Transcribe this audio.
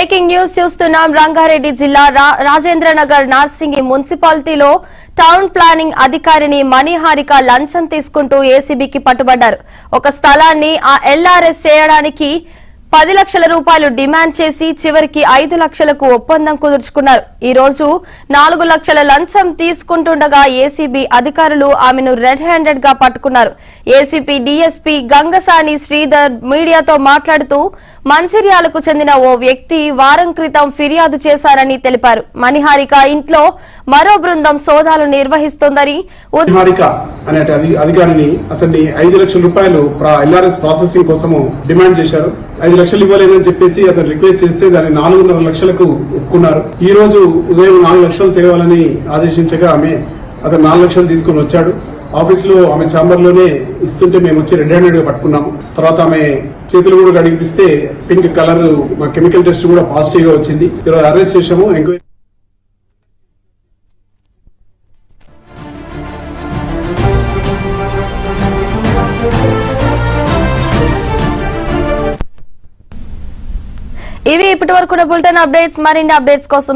Breaking news చూస్తున్నాం. రంగారెడ్డి జిల్లా రాజేంద్రనగర్ నార్సింగి మున్సిపాలిటీలో టౌన్ ప్లానింగ్ అధికారిని మణిహారిక లంచం తీసుకుంటూ ఏసీబీకి పట్టుబడ్డారు. ఒక స్థలాన్ని ఆ ఎల్ఆర్ఎస్ చేయడానికి 10 లక్షల రూపాయలు డిమాండ్ చేసి చివరికి 5 లక్షలకు ఒప్పందం కుదుర్చుకున్నారు. ఈ రోజు 4 లక్షల లంచం తీసుకుంటుండగా ఏసీబీ అధికారులు ఆమెను రెడ్ హ్యాండెడ్ గా పట్టుకున్నారు. ఏసీపీ డీఎస్పీ గంగసాని శ్రీధర్ మీడియాతో మాట్లాడుతూ మంచిర్యాలకు చెందిన ఓ వ్యక్తి వారం క్రితం ఫిర్యాదు చేశారని తెలిపారు. మణిహారిక ఇంట్లో మరో బృందం సోదాలు నిర్వహిస్తోందని అధికారిని అతన్ని 5 లక్షల రూపాయలు ఎల్ఆర్ఎస్ ప్రాసెసింగ్ కోసము డిమాండ్ చేశారు. 5 లక్షలు ఇవ్వలేదని చెప్పేసి అతను రిక్వెస్ట్ చేస్తే దాన్ని 4.5 లక్షలకు ఒప్పుకున్నారు. ఈ రోజు ఉదయం 4 లక్షలు తేవాలని ఆదేశించగా అతను 4 లక్షలు తీసుకుని వచ్చాడు. ఆఫీసులో ఆమె ఛాంబర్ లోనే ఇస్తుంటే మేము వచ్చి రెడ్ హ్యాండెడ్ గా పట్టుకున్నాము. తర్వాత ఆమె చేతులు కూడా కడిగిపిస్తే పింక్ కలర్ మా కెమికల్ టెస్ట్ కూడా పాజిటివ్ గా వచ్చింది. ఈరోజు అరెస్ట్ చేశాము. ఎంక్వైరీ ఇవి ఇప్పటి వరకు బులెటిన్ అప్డేట్స్. మరిన్ని అప్డేట్స్ కోసం